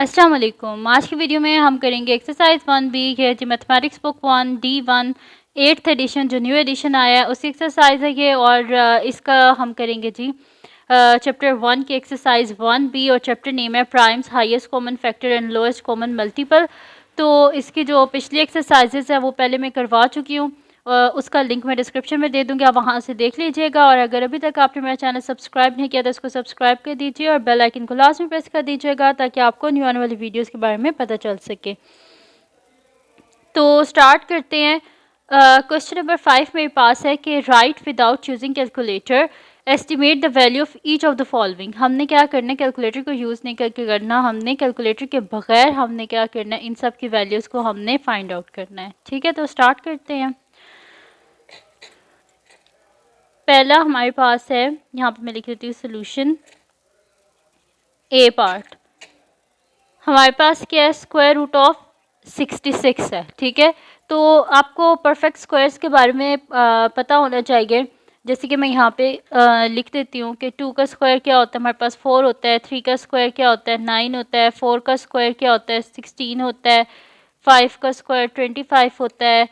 अस्सलाम वालेकुम। आज की वीडियो में हम करेंगे एक्सरसाइज 1B है जी, mathematics book 1 D1 8th edition जो न्यू एडिशन आया है उसी एक्सरसाइज है ये। और इसका हम करेंगे जी चैप्टर 1 की एक्सरसाइज 1B और चैप्टर नेम है primes highest common factor and lowest common multiple. तो इसकी जो पिछली एक्सरसाइजेज है वो पहले मैं करवा चुकी हूँ। उसका लिंक मैं डिस्क्रिप्शन में दे दूँगी, आप वहाँ से देख लीजिएगा। और अगर अभी तक आपने मेरा चैनल सब्सक्राइब नहीं किया तो इसको सब्सक्राइब कर दीजिए और बेल आइकन को लास्ट में प्रेस कर दीजिएगा ताकि आपको न्यू आने वाली वीडियोस के बारे में पता चल सके। तो स्टार्ट करते हैं। क्वेश्चन नंबर 5 मेरे पास है कि right without using calculator estimate the value of each of the following. हमने क्या करना है, कैलकुलेटर को यूज़ नहीं करके करना, हमने कैलकुलेटर के बगैर हमने क्या करना है, इन सब की वैल्यूज़ को हमने फाइंड आउट करना है। ठीक है, तो स्टार्ट करते हैं। पहला हमारे पास है, यहाँ पे मैं लिख लेती हूँ सोल्यूशन। ए पार्ट हमारे पास क्या है, स्क्वायर रूट ऑफ 66 है। ठीक है, तो आपको परफेक्ट स्क्वायर्स के बारे में पता होना चाहिए। जैसे कि मैं यहाँ पे लिख देती हूँ कि 2 का स्क्वायर क्या होता है, हमारे पास 4 होता है। 3 का स्क्वायर क्या होता है, 9 होता है। 4 का स्क्वायर क्या होता है, 16 होता है। 5 का स्क्वायर 25 होता है।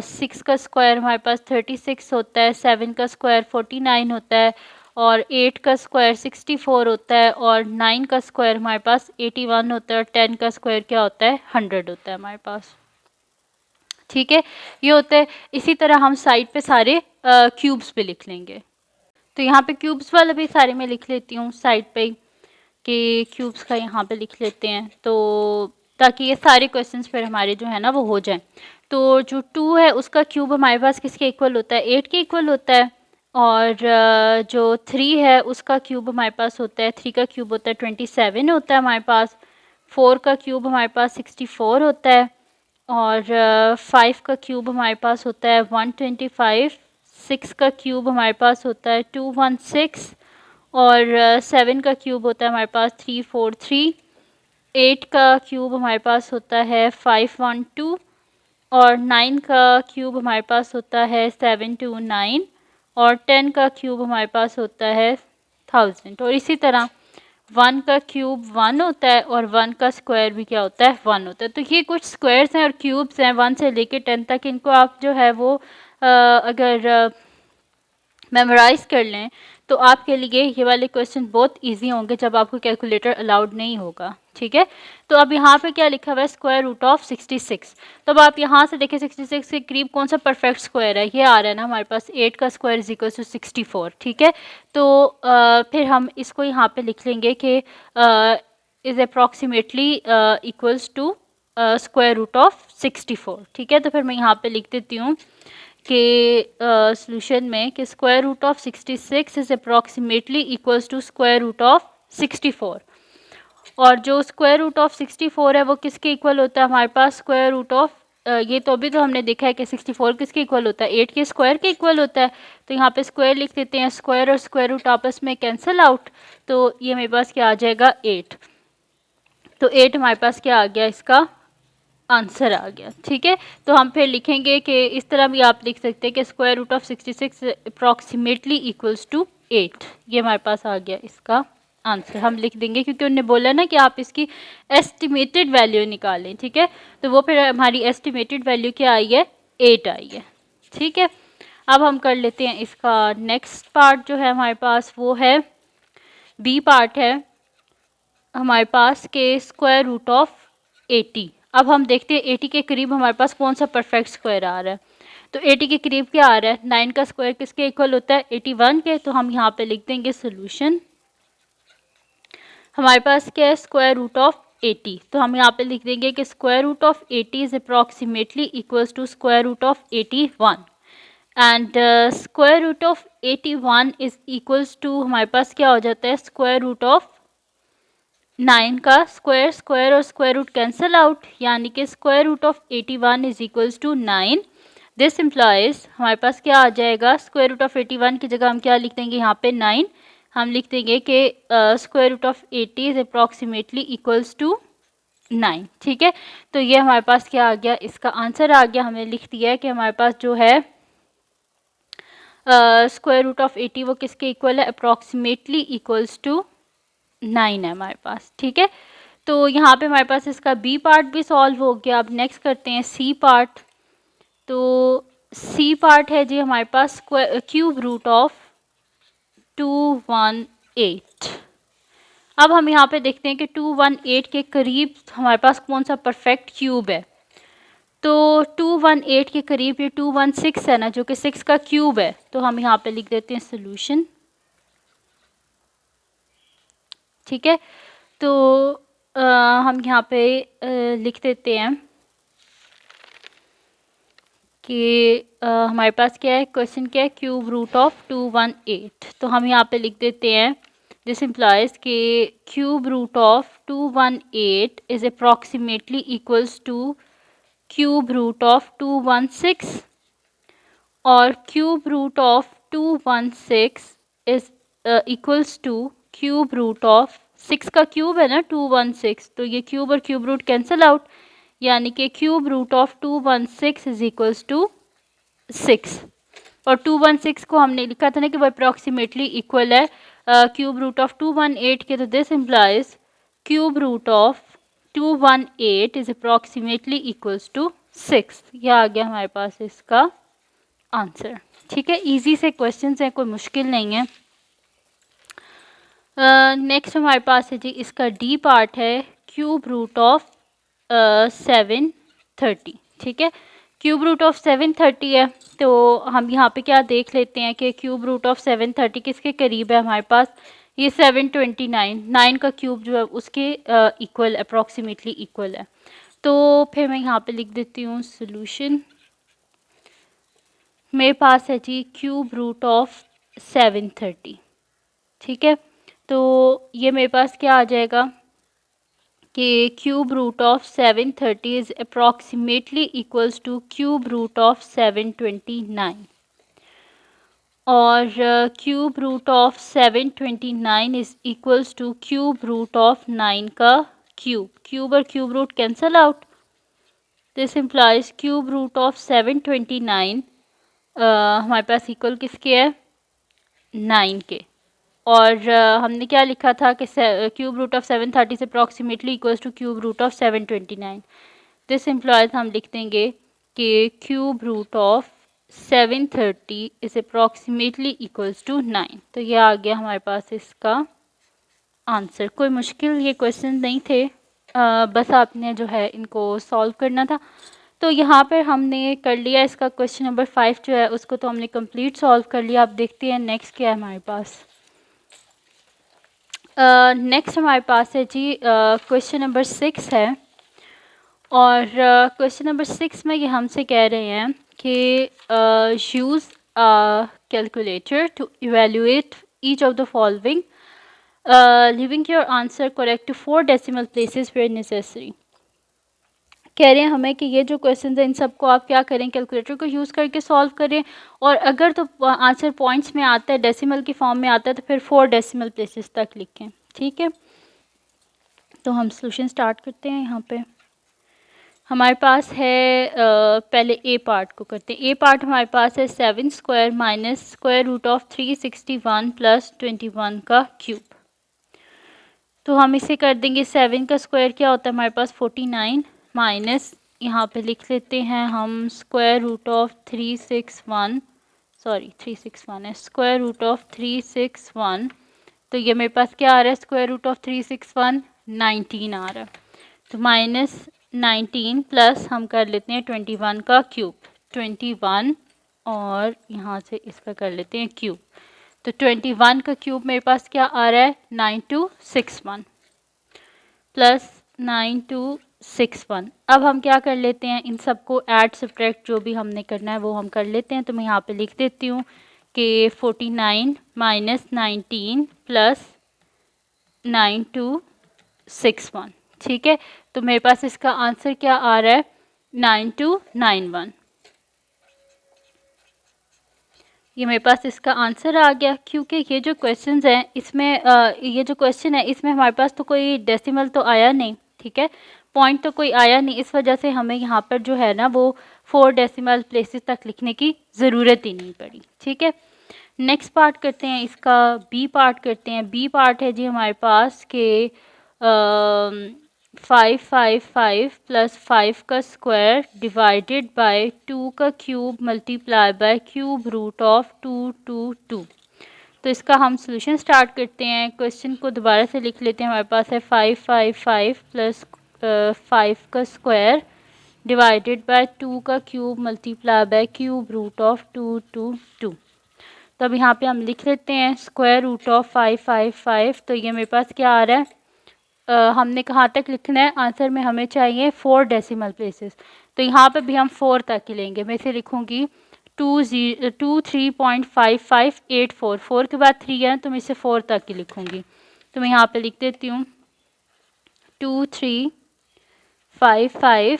6 का स्क्वायर हमारे पास 36 होता है। 7 का स्क्वायर 49 होता है। और 8 का स्क्वायर 64 होता है। और 9 का स्क्वायर हमारे पास 81 होता है। और 10 का स्क्वायर क्या होता है, 100 होता है हमारे पास। ठीक है, ये होता है। इसी तरह हम साइड पे सारे क्यूब्स पे लिख लेंगे। तो यहाँ पे क्यूब्स वाला भी सारे मैं लिख लेती हूँ साइड पे, कि क्यूब्स का यहाँ पे लिख लेते हैं, तो ताकि ये सारे क्वेश्चंस फिर हमारे जो है ना वो हो जाएं। तो जो 2 है उसका क्यूब हमारे पास किसके इक्वल होता है, 8 के इक्वल होता है। और जो 3 है उसका क्यूब हमारे पास होता है, 3 का क्यूब होता है 27 होता है हमारे पास। 4 का क्यूब हमारे पास 64 होता है। और 5 का क्यूब हमारे पास होता है 125। 6 का क्यूब हमारे पास होता है 216। और 7 का क्यूब होता है हमारे पास 343। 8 का क्यूब हमारे पास होता है 512। और 9 का क्यूब हमारे पास होता है 729। और 10 का क्यूब हमारे पास होता है 1000। और इसी तरह 1 का क्यूब 1 होता है और 1 का स्क्वायर भी क्या होता है, 1 होता है। तो ये कुछ स्क्वायर्स हैं और क्यूब्स हैं 1 से लेके 10 तक। इनको आप जो है वो अगर मेमोराइज कर लें तो आपके लिए ये वाले क्वेश्चन बहुत इजी होंगे जब आपको कैलकुलेटर अलाउड नहीं होगा। ठीक है, तो अब यहाँ पे क्या लिखा हुआ है, स्क्वायर रूट ऑफ 66। तो अब आप यहाँ से देखें 66 के करीब कौन सा परफेक्ट स्क्वायर है, ये आ रहा है ना हमारे पास 8 का स्क्वायर इज इक्वल टू 64। ठीक है, तो फिर हम इसको यहाँ पे लिख लेंगे कि is approximately equals to square root of 64। ठीक है, तो फिर मैं यहाँ पे लिख देती हूँ कि सॉल्यूशन में कि square root of 66 is approximately equals to square root of 64। और जो स्क्वायर रूट ऑफ 64 है वो किसके इक्वल होता है हमारे पास, स्क्वायर रूट ऑफ ये तो अभी तो हमने देखा है कि 64 किसके इक्वल होता है, 8 के स्क्वायर के इक्वल होता है। तो यहाँ पे स्क्वायर लिख देते हैं, स्क्वायर और स्क्वायर रूट आपस में कैंसिल आउट, तो ये मेरे पास क्या आ जाएगा 8। तो 8 हमारे पास क्या आ गया, इसका आंसर आ गया। ठीक है, तो हम फिर लिखेंगे कि इस तरह भी आप लिख सकते हैं कि square root of 66 approximately equals to 8। ये हमारे पास आ गया इसका आंसर, हम लिख देंगे क्योंकि उन्होंने बोला ना कि आप इसकी एस्टिमेटेड वैल्यू निकालें। ठीक है, तो वो फिर हमारी एस्टिमेटेड वैल्यू क्या आई है, 8 आई है। ठीक है, अब हम कर लेते हैं इसका नेक्स्ट पार्ट जो है हमारे पास, वो है बी पार्ट है हमारे पास के स्क्वायर रूट ऑफ 80। अब हम देखते हैं 80 के करीब हमारे पास कौन सा परफेक्ट स्क्वायर आ रहा है। तो 80 के करीब क्या आ रहा है, 9 का स्क्वायर किसके इक्वल होता है, 81 के। तो हम यहाँ पे लिख देंगे सोल्यूशन। हमारे पास क्या है, स्क्वायर रूट ऑफ 80। तो हम यहाँ पे लिख देंगे कि square root of 80 is approximately equals to square root of 81। And square root of 81 is equals to हमारे पास क्या हो जाता है, स्क्वायर रूट ऑफ 9 का स्क्वायर, स्क्वायर और स्क्वायर रूट कैंसिल आउट, यानी कि square root of 81 is equals to 9। This implies हमारे पास क्या आ जाएगा, स्क्वायर रूट ऑफ 81 की जगह हम क्या लिख देंगे यहाँ पे 9। हम लिख देंगे कि square root of 80 is approximately equals to 9। ठीक है, तो ये हमारे पास क्या आ गया, इसका आंसर आ गया। हमने लिख दिया है कि हमारे पास जो है स्क्वायर रूट ऑफ 80 वो किसके इक्वल है, अप्रॉक्सीमेटली इक्वल्स टू 9 है हमारे पास। ठीक है, तो तो यहाँ पे हमारे पास इसका बी पार्ट भी सॉल्व हो गया। अब नेक्स्ट करते हैं सी पार्ट। तो सी पार्ट है जी हमारे पास क्यूब रूट ऑफ 218। अब हम यहाँ पे देखते हैं कि 218 के करीब हमारे पास कौन सा परफेक्ट क्यूब है। तो 218 के करीब ये 216 है ना, जो कि 6 का क्यूब है। तो हम यहाँ पे लिख देते हैं सोल्यूशन। ठीक है, तो हम यहाँ पे लिख देते हैं कि हमारे पास क्या है, क्वेश्चन क्या है, क्यूब रूट ऑफ 218। तो हम यहाँ पे लिख देते हैं दिस इम्प्लाइज कि cube root of 218 is approximately equals to cube root of 216 और cube root of 216 is equals to cube root of 6 का क्यूब है ना 216, तो ये क्यूब और क्यूब रूट कैंसिल आउट, यानी कि cube root of 216 is equals to 6। और 216 को हमने लिखा था ना कि वो अप्रॉक्सीमेटली इक्वल है क्यूब रूट ऑफ 218 के। तो this implies cube root of 218 is approximately equals to 6। यह आ गया हमारे पास इसका आंसर। ठीक है, इजी से क्वेश्चंस हैं, कोई मुश्किल नहीं है। नेक्स्ट हमारे पास है जी इसका डी पार्ट है क्यूब रूट ऑफ 730। ठीक है, क्यूब रूट ऑफ 730 है। तो हम यहाँ पे क्या देख लेते हैं कि क्यूब रूट ऑफ 730 किसके करीब है हमारे पास, ये 729, 9 का क्यूब जो है उसके इक्वल, अप्रॉक्सीमेटली इक्वल है। तो फिर मैं यहाँ पे लिख देती हूँ सोल्यूशन। मेरे पास है जी क्यूब रूट ऑफ 730। ठीक है, तो ये मेरे पास क्या आ जाएगा कि cube root of 730 is approximately equals to cube root of 729 और cube root of 729 is equals to cube root of 9 का क्यूब। क्यूब और cube root cancel out, this implies cube root of 729 हमारे पास इक्वल किसके है, 9 के। और हमने क्या लिखा था कि क्यूब रूट ऑफ 730 से approximately equals to cube root of 729। This implies हम लिख देंगे कि cube root of 730 is approximately equals to 9। तो ये आ गया हमारे पास इसका आंसर। कोई मुश्किल ये क्वेश्चन नहीं थे, बस आपने जो है इनको सॉल्व करना था। तो यहाँ पर हमने कर लिया इसका क्वेश्चन नंबर 5 जो है उसको तो हमने कंप्लीट सॉल्व कर लिया। अब देखते हैं नेक्स्ट क्या है हमारे पास। नेक्स्ट हमारे पास है जी क्वेश्चन नंबर 6 है। और क्वेश्चन नंबर 6 में ये हमसे कह रहे हैं कि use calculator to evaluate each of the following, leaving your answer correct to 4 decimal places where necessary. कह रहे हैं हमें कि ये जो क्वेश्चन है इन सबको आप क्या करें, कैलकुलेटर को यूज़ करके सॉल्व करें, और अगर तो आंसर पॉइंट्स में आता है, डेसिमल की फॉर्म में आता है, तो फिर 4 डेसिमल प्लेसेस तक लिखें। ठीक है, तो हम सॉल्यूशन स्टार्ट करते हैं। यहाँ पे हमारे पास है पहले ए पार्ट को करते हैं। ए पार्ट हमारे पास है 7 square minus square root of 361 plus 21 का क्यूब। तो हम इसे कर देंगे, 7 का स्क्वायर क्या होता है हमारे पास 49 माइनस यहाँ पे लिख लेते हैं हम स्क्वायर रूट ऑफ 361 है, स्क्वायर रूट ऑफ 361। तो ये मेरे पास क्या आ रहा है, स्क्वायर रूट ऑफ 361 19 आ रहा है। तो माइनस 19 प्लस हम कर लेते हैं 21 का क्यूब, 21 और यहाँ से इसका कर लेते हैं क्यूब। तो 21 का क्यूब मेरे पास क्या आ रहा है 9261 प्लस 9261। अब हम क्या कर लेते हैं, इन सबको ऐड सब्ट्रैक्ट जो भी हमने करना है वो हम कर लेते हैं। तो मैं यहाँ पे लिख देती हूँ कि 49 माइनस 19 प्लस 9261। ठीक है, तो मेरे पास इसका आंसर क्या आ रहा है 9291। ये मेरे पास इसका आंसर आ गया, क्योंकि ये जो क्वेश्चंस हैं इसमें ये जो क्वेश्चन है इसमें हमारे पास तो कोई डेसिमल तो आया नहीं। ठीक है, पॉइंट तो कोई आया नहीं, इस वजह से हमें यहाँ पर जो है ना वो 4 डेसिमल प्लेसेस तक लिखने की ज़रूरत ही नहीं पड़ी। ठीक है, नेक्स्ट पार्ट करते हैं, इसका बी पार्ट करते हैं। बी पार्ट है जी हमारे पास के 555 प्लस 5 का स्क्वायर डिवाइडेड बाय 2 का cube multiply by cube root of 222। तो इसका हम सोल्यूशन स्टार्ट करते हैं। क्वेश्चन को दोबारा से लिख लेते हैं। हमारे पास है 555 प्लस 5 का स्क्वायर डिवाइडेड बाय 2 का cube multiply by cube root of 222। तो अब यहाँ पे हम लिख लेते हैं स्क्वायर रूट ऑफ 555। तो ये मेरे पास क्या आ रहा है, हमने कहाँ तक लिखना है, आंसर में हमें चाहिए 4 डेसिमल प्लेसेस। तो यहाँ पे भी हम 4 तक ही लेंगे। मैं इसे लिखूँगी 23.5584। 4 के बाद 3 है तो मैं इसे 4 तक ही लिखूँगी। तो मैं यहाँ पे लिख देती हूँ 2355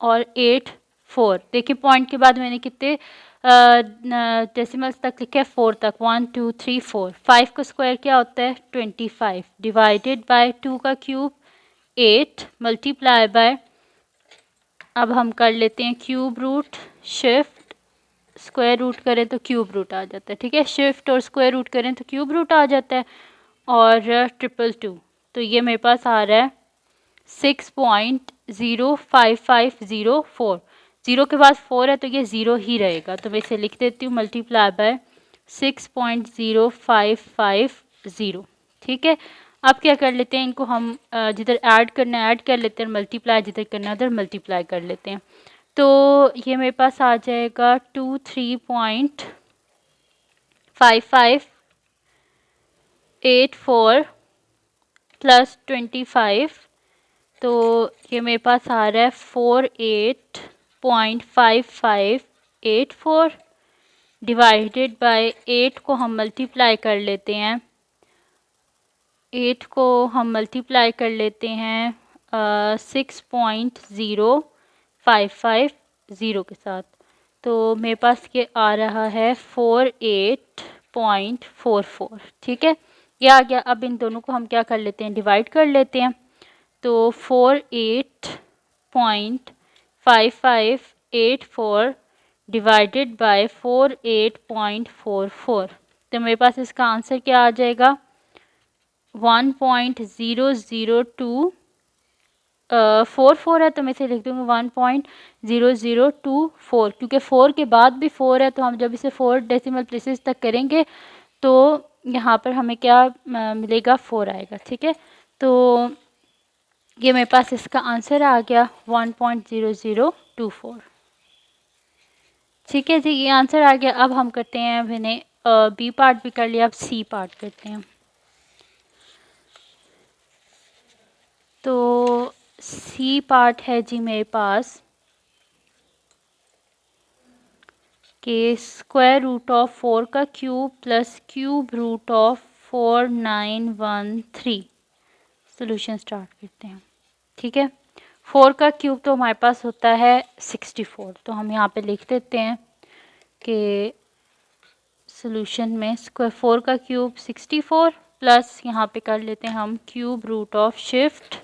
और 84। देखिए पॉइंट के बाद मैंने कितने डेसिमल्स तक लिखे, 4 तक। 1 2 3 4। 5 का स्क्वायर क्या होता है 25 डिवाइडेड बाय 2 का क्यूब 8 मल्टीप्लाई बाय, अब हम कर लेते हैं cube root, shift square root करें तो क्यूब रूट आ जाता है। ठीक है, शिफ्ट और स्क्वायर रूट करें तो क्यूब रूट आ जाता है। और 222, तो ये मेरे पास आ रहा है 6.05504। 0 के बाद 4 है तो ये 0 ही रहेगा। तो मैं इसे लिख देती हूँ मल्टीप्लाई बाय 6.0550। ठीक है, अब क्या कर लेते हैं, इनको हम जिधर ऐड करना है ऐड कर लेते हैं, मल्टीप्लाई जिधर करना है उधर मल्टीप्लाई कर लेते हैं। तो ये मेरे पास आ जाएगा 23.5584 प्लस 25। तो ये मेरे पास आ रहा है 48.5584 डिवाइडेड बाय 8 को हम मल्टीप्लाई कर लेते हैं। 8 को हम मल्टीप्लाई कर लेते हैं 6.0550 के साथ। तो मेरे पास ये आ रहा है 48.44। ठीक है, ये आ गया। अब इन दोनों को हम क्या कर लेते हैं, डिवाइड कर लेते हैं। तो 48.5584 डिवाइडेड बाय 48.44। तो मेरे पास इसका आंसर क्या आ जाएगा 1.002 44 है। तो मैं इसे लिख दूँगी 1.0024, क्योंकि 4 के बाद भी 4 है। तो हम जब इसे 4 डेसिमल प्लेसेस तक करेंगे तो यहाँ पर हमें क्या मिलेगा 4 आएगा। ठीक है, तो ये मेरे पास इसका आंसर आ गया 1.0024। ठीक है जी, ये आंसर आ गया। अब हम करते हैं, मैंने बी पार्ट भी कर लिया, अब सी पार्ट करते हैं। तो सी पार्ट है जी मेरे पास कि स्क्वायर रूट ऑफ 4 का cube plus cube root of 4913। Solution start करते हैं। ठीक है, 4 का क्यूब तो हमारे पास होता है 64। तो हम यहाँ पे लिख देते हैं कि सोल्यूशन में स्क्वायर 4 का क्यूब 64 प्लस यहाँ पे कर लेते हैं हम क्यूब रूट ऑफ शिफ्ट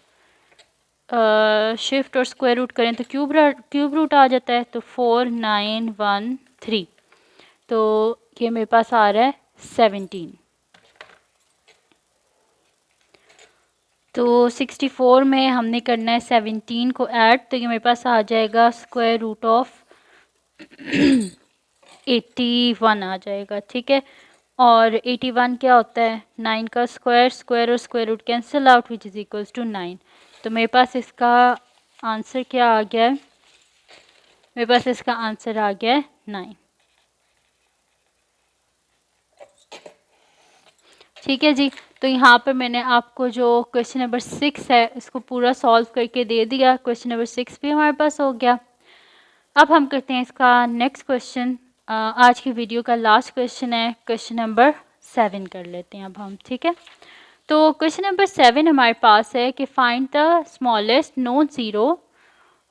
और स्क्वायर रूट करें तो क्यूब रूट आ जाता है। तो 4913। तो ये मेरे पास आ रहा है 17। तो 64 में हमने करना है 17 को ऐड। तो ये मेरे पास आ जाएगा स्क्वायर रूट ऑफ 81 आ जाएगा। ठीक है, और 81 क्या होता है 9 का स्क्वायर, स्क्वायर और square root cancel out which is equals to 9। तो मेरे पास इसका आंसर क्या आ गया है, मेरे पास इसका आंसर आ गया है 9। ठीक है जी, तो यहाँ पर मैंने आपको जो क्वेश्चन नंबर 6 है इसको पूरा सॉल्व करके दे दिया। क्वेश्चन नंबर 6 भी हमारे पास हो गया। अब हम करते हैं इसका नेक्स्ट क्वेश्चन। आज की वीडियो का लास्ट क्वेश्चन है, क्वेश्चन नंबर 7 कर लेते हैं अब हम। ठीक है, तो क्वेश्चन नंबर 7 हमारे पास है कि find the smallest non zero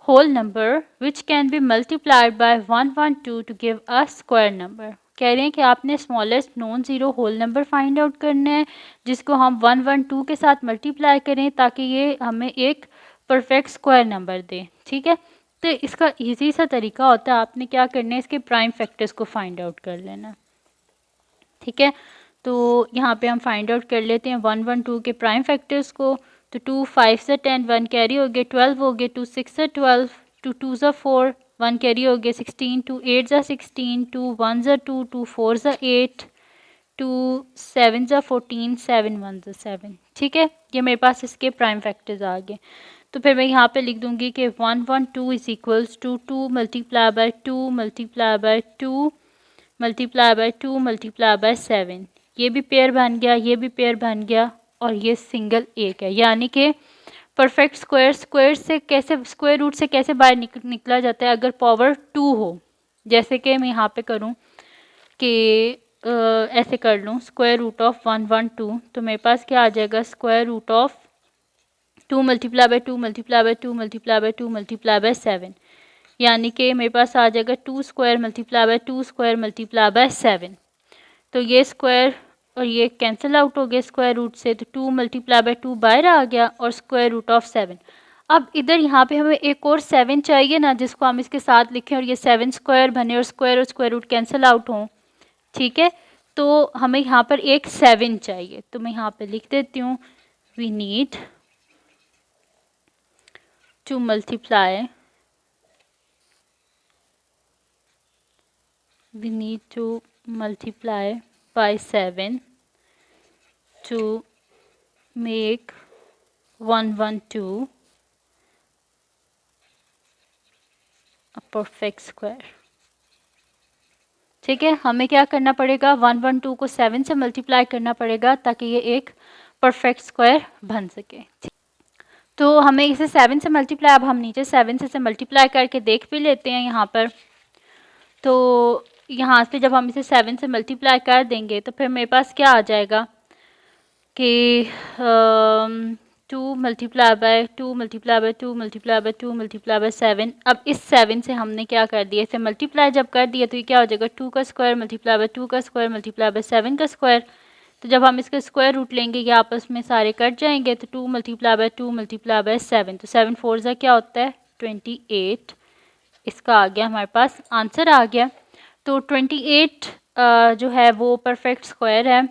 whole number which can be multiplied by 112 to give a square number. कह रहे हैं कि आपने smallest non zero whole number find out करना है जिसको हम 112 के साथ मल्टीप्लाई करें ताकि ये हमें एक परफेक्ट स्क्वायर नंबर दे। ठीक है, तो इसका इजी सा तरीका होता है, आपने क्या करना है इसके प्राइम फैक्टर्स को फाइंड आउट कर लेना। ठीक है, तो यहाँ पे हम फाइंड आउट कर लेते हैं 112 के प्राइम फैक्टर्स को। तो 2 5 से 10, 1 कैरी हो गया, 12 हो गया, 2 6 से 12, 2 2 से 4, 1 कैरी हो गया, 16, 2 8 से 16, 2 1 से 2, 2 4 से 8, 2 7 से 14, 7 1 से 7। ठीक है, ये मेरे पास इसके प्राइम फैक्टर्स आ गए। तो फिर मैं यहाँ पे लिख दूंगी कि 1 1 2 is equals to 2 multiply by 2 multiply by 2 multiply by 2 multiply by 7। ये भी पेयर बन गया, ये भी पेयर बन गया, और ये सिंगल एक है। यानी कि परफेक्ट स्क्वायर, स्क्वायर से कैसे, स्क्वायर रूट से कैसे बाहर निकला जाता है, अगर पावर 2 हो। जैसे कि मैं यहाँ पे करूँ कि ऐसे कर लूँ, स्क्वायर रूट ऑफ 1 1 2, तो मेरे पास क्या आ जाएगा, square root of 2 multiply by 2 multiply by 2 multiply by 2 multiply by 7। यानी कि मेरे पास आ जाएगा 2 square multiply by 2 square multiply by 7। तो ये स्क्वायर और ये कैंसिल आउट हो गया स्क्वायर रूट से, तो 2 मल्टीप्लाई बाय 2 बाहर आ गया और स्क्वायर रूट ऑफ 7। अब इधर यहाँ पे हमें एक और 7 चाहिए ना, जिसको हम इसके साथ लिखें और ये 7 स्क्वायर बने और स्क्वायर रूट कैंसिल आउट हों। ठीक है, तो हमें यहाँ पर एक 7 चाहिए, तो मैं यहाँ पे लिख देती हूँ, we need to multiply, we need to multiply by 7 to make 112 a perfect square। ठीक है, हमें क्या करना पड़ेगा, 112 को 7 से मल्टीप्लाई करना पड़ेगा ताकि ये एक परफेक्ट स्क्वायर बन सके। तो हमें इसे 7 से मल्टीप्लाई, अब हम नीचे 7 से मल्टीप्लाई करके देख भी लेते हैं यहाँ पर। तो यहाँ से जब हम इसे 7 से मल्टीप्लाई कर देंगे तो फिर मेरे पास क्या आ जाएगा कि 2 multiply by 2 multiply by 2 multiply by 2 multiply by 7। अब इस 7 से हमने क्या कर दिया, इसे मल्टीप्लाई जब कर दिया तो ये क्या हो जाएगा, 2 का स्क्वायर मल्टीप्लाई बाय 2 का स्क्वायर मल्टीप्लाई बाय 7 का स्क्वायर। तो जब हम इसके स्क्वायर रूट लेंगे ये आपस में सारे कट जाएंगे, तो 2 मल्टीप्लाई बाय 2 मल्टीप्लाई बाय 7, तो 7 4 ज़ा क्या होता है 28। इसका आ गया हमारे पास आंसर आ गया। तो 28 जो है वो परफेक्ट स्क्वायर है,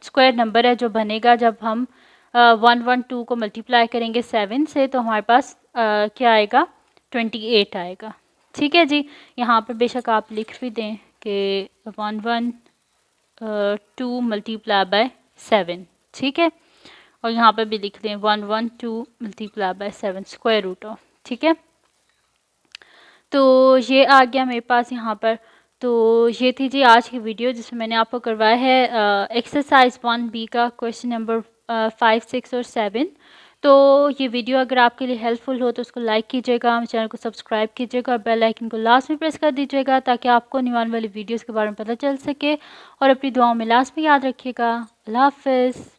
स्क्वायर नंबर है जो बनेगा जब हम 112 को मल्टीप्लाई करेंगे 7 से, तो हमारे पास क्या आएगा 28 आएगा। ठीक है जी, यहाँ पर बेशक आप लिख भी दें कि 112 मल्टीप्लाई बाय 7। ठीक है, और यहाँ पर भी लिख दें 112 multiply by 7 square root of. ठीक है, तो ये आ गया मेरे पास यहाँ पर। तो ये थी जी आज की वीडियो जिसमें मैंने आपको करवाया है एक्सरसाइज 1B का क्वेश्चन नंबर 5 6 और 7। तो ये वीडियो अगर आपके लिए हेल्पफुल हो तो उसको लाइक कीजिएगा, चैनल को सब्सक्राइब कीजिएगा और बेल आइकन को लास्ट में प्रेस कर दीजिएगा ताकि आपको निवान वाली वीडियोस के बारे में पता चल सके। और अपनी दुआओं में लास्ट में याद रखिएगा। अल्लाह हाफ़िज़।